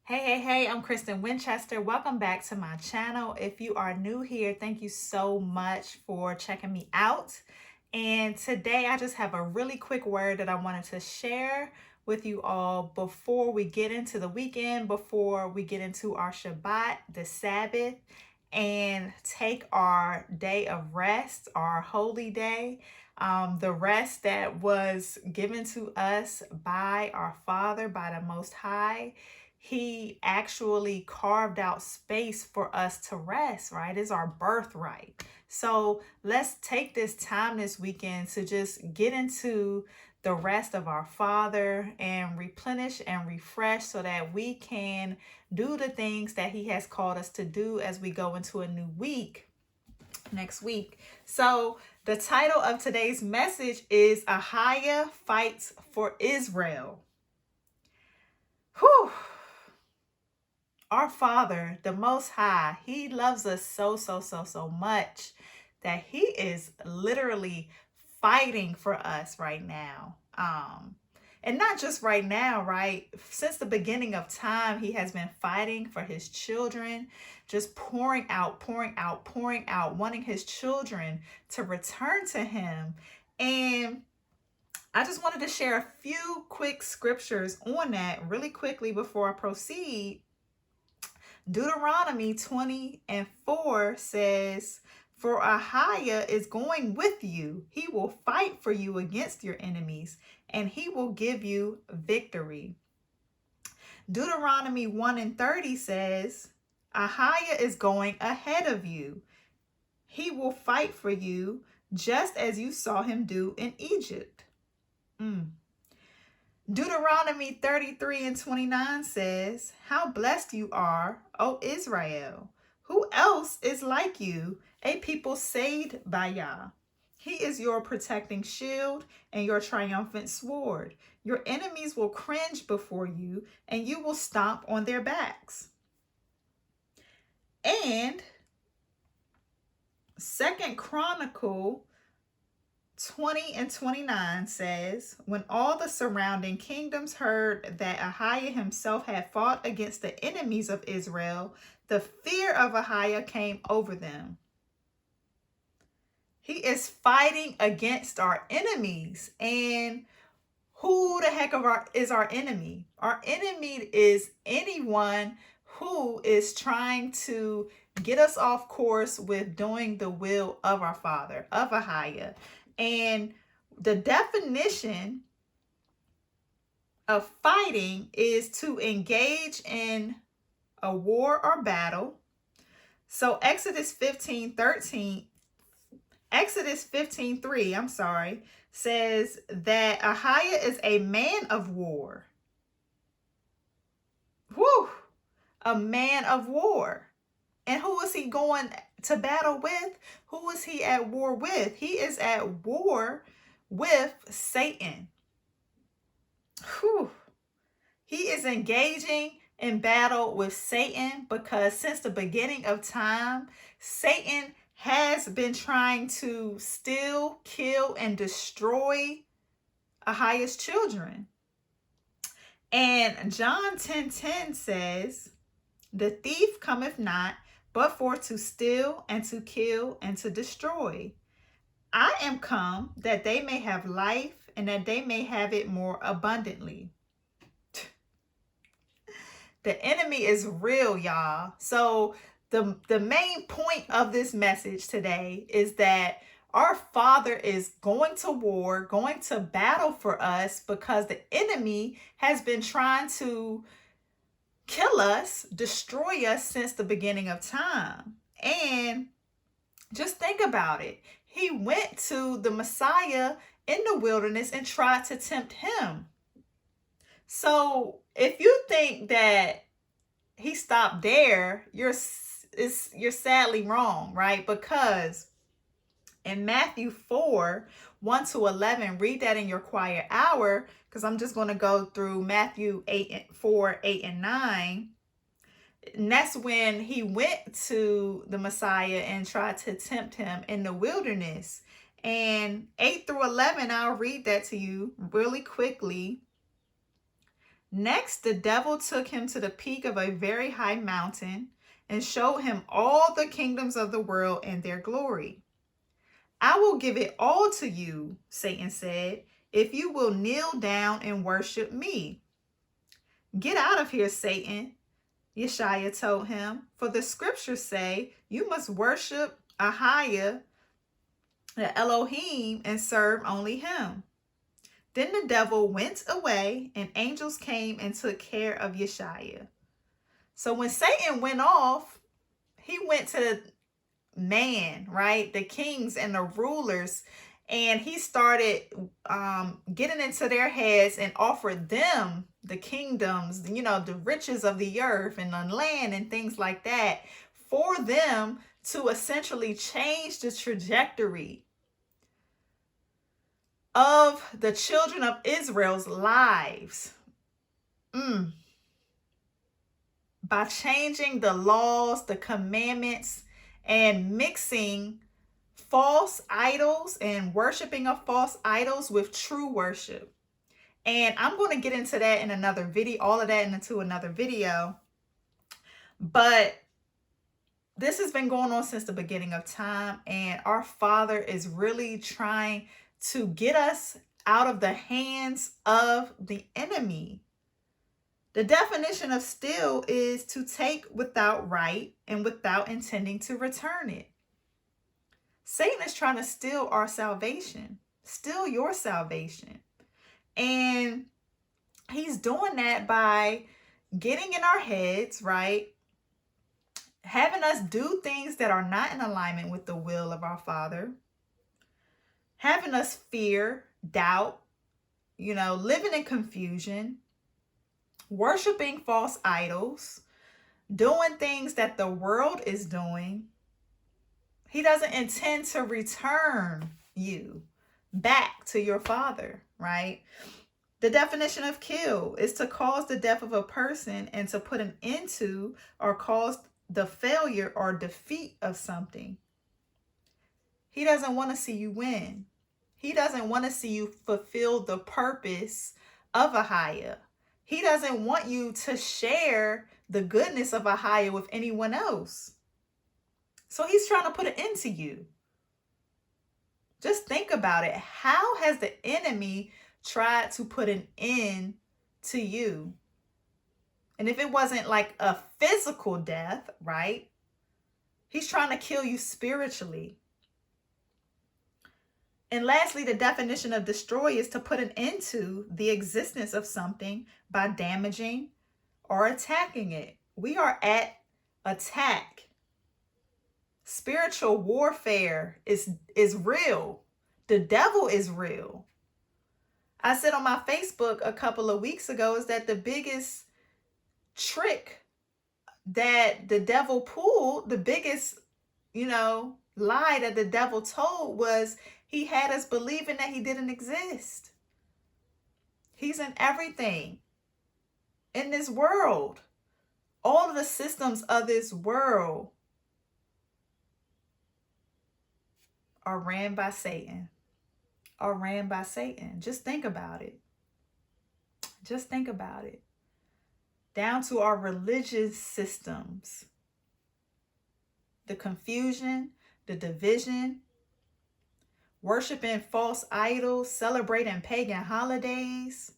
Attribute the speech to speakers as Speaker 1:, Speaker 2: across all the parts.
Speaker 1: Hey, I'm Kristen Winchester. Welcome back to my channel. If you are new here, thank you so much for checking me out. And today I just have a really quick word that I wanted to share with you all before we get into the weekend, before we get into our Shabbat, the Sabbath, and take our day of rest, our holy day, the rest that was given to us by our Father, by the Most High. He actually carved out space for us to rest, right? It's our birthright. So let's take this time this weekend to just get into the rest of our Father and replenish and refresh so that we can do the things that He has called us to do as we go into a new week next week. So the title of today's message is Yahuah Fights for Israel. Whew. Our Father, the Most High, He loves us so much that He is literally fighting for us right now. And not just right now, right? Since the beginning of time, He has been fighting for His children, just pouring out, wanting His children to return to Him. And I just wanted to share a few quick scriptures on that really quickly before I proceed. Deuteronomy 20:4 says, "For Yahuah is going with you. He will fight for you against your enemies, and He will give you victory." Deuteronomy 1:30 says, "Yahuah is going ahead of you. He will fight for you just as you saw Him do in Egypt." Deuteronomy 33:29 says, "How blessed you are, O Israel! Who else is like you, a people saved by Yah? He is your protecting shield and your triumphant sword. Your enemies will cringe before you, and you will stomp on their backs." And Second Chronicle 20:29 says, "When all the surrounding kingdoms heard that Yahuah himself had fought against the enemies of Israel, the fear of Yahuah came over them." He is fighting against our enemies. And who the heck is our enemy? Our enemy is anyone who is trying to get us off course with doing the will of our Father, of Yahuah. And the definition of fighting is to engage in a war or battle. So Exodus 15:3, says that Yahuah is a man of war. Whew, a man of war. And who is he going to battle with? Who is he at war with? He is at war with Satan. Whew. He is engaging in battle with Satan because since the beginning of time, Satan has been trying to steal, kill, and destroy Yahuah's children. And John 10:10 says, "The thief cometh not, but for to steal and to kill and to destroy. I am come that they may have life and that they may have it more abundantly." The enemy is real, y'all. So the main point of this message today is that our Father is going to war, going to battle for us because the enemy has been trying to kill us, destroy us since the beginning of time. And just think about it. He went to the Messiah in the wilderness and tried to tempt him. So if you think that he stopped there, you're sadly wrong, right? Because in Matthew 4:1-11, read that in your quiet hour, because I'm just going to go through Matthew 4, 8, and 9. And that's when he went to the Messiah and tried to tempt him in the wilderness. And 8-11, I'll read that to you really quickly. Next, the devil took him to the peak of a very high mountain and showed him all the kingdoms of the world and their glory. I will give it all to you, Satan said, if you will kneel down and worship me. Get out of here, Satan, Yeshua told him, for the scriptures say you must worship Yahuah, the Elohim, and serve only him. Then the devil went away, and angels came and took care of Yeshua. So when Satan went off, he went to man, right? The kings and the rulers, and he started getting into their heads and offered them the kingdoms, the riches of the earth and the land and things like that, for them to essentially change the trajectory of the children of Israel's lives. By changing the laws, the commandments, and mixing false idols and worshiping of false idols with true worship. And I'm going to get into that in another video, all of that into another video. But this has been going on since the beginning of time, and our Father is really trying to get us out of the hands of the enemy. The definition of steal is to take without right and without intending to return it. Satan is trying to steal our salvation, steal your salvation. And he's doing that by getting in our heads, right? Having us do things that are not in alignment with the will of our Father. Having us fear, doubt, living in confusion, worshiping false idols, doing things that the world is doing. He doesn't intend to return you back to your Father, right? The definition of kill is to cause the death of a person and to put an end to or cause the failure or defeat of something. He doesn't want to see you win. He doesn't want to see you fulfill the purpose of Yahuah. He doesn't want you to share the goodness of Yahuah with anyone else. So he's trying to put an end to you. Just think about it. How has the enemy tried to put an end to you? And if it wasn't like a physical death, right? He's trying to kill you spiritually. And lastly, the definition of destroy is to put an end to the existence of something by damaging or attacking it. We are at attack. Spiritual warfare is real. The devil is real. I said on my Facebook a couple of weeks ago is that the biggest trick that the devil pulled, the biggest, lie that the devil told was he had us believing that he didn't exist. He's in everything in this world. All of the systems of this world are ran by Satan. Just think about it. Just think about it. Down to our religious systems. The confusion, the division, worshiping false idols, celebrating pagan holidays.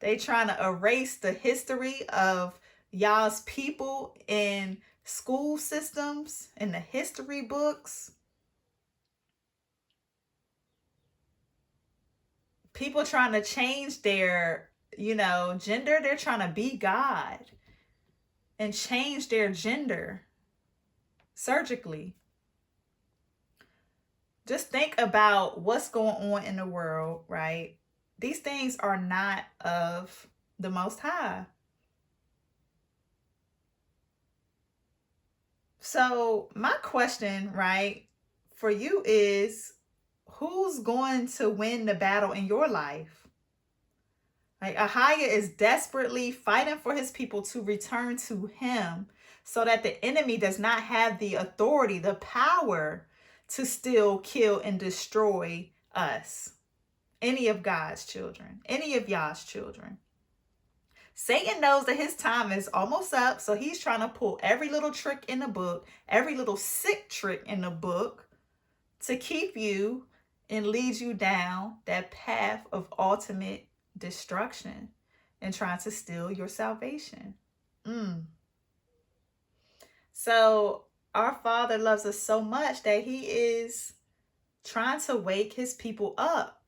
Speaker 1: They trying to erase the history of y'all's people in school systems, in the history books. People trying to change their, gender. They're trying to be God and change their gender surgically. Just think about what's going on in the world, right? These things are not of the Most High. So my question, right, for you is, who's going to win the battle in your life? Like, Yahuah is desperately fighting for his people to return to him so that the enemy does not have the authority, the power to still kill and destroy us. any of God's children, any of y'all's children. Satan knows that his time is almost up, so he's trying to pull every little trick in the book, every little sick trick in the book to keep you and lead you down that path of ultimate destruction and trying to steal your salvation. So our Father loves us so much that he is trying to wake his people up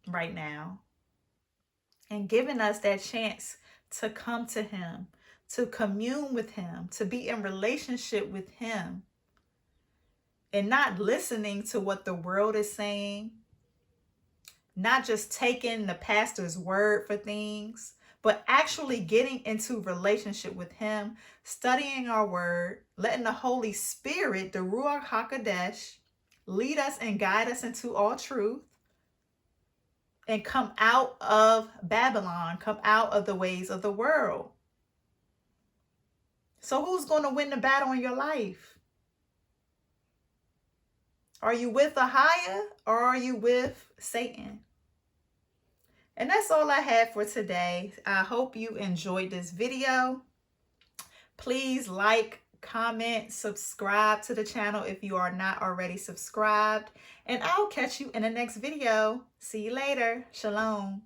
Speaker 1: right now and giving us that chance to come to him, to commune with him, to be in relationship with him, and not listening to what the world is saying, not just taking the pastor's word for things, but actually getting into relationship with him, studying our word, letting the Holy Spirit, the Ruach HaKodesh, lead us and guide us into all truth, and come out of Babylon, come out of the ways of the world. So who's going to win the battle in your life? Are you with Yahuah or are you with Satan? And that's all I have for today. I hope you enjoyed this video. Please like, comment, subscribe to the channel if you are not already subscribed. And I'll catch you in the next video. See you later. Shalom.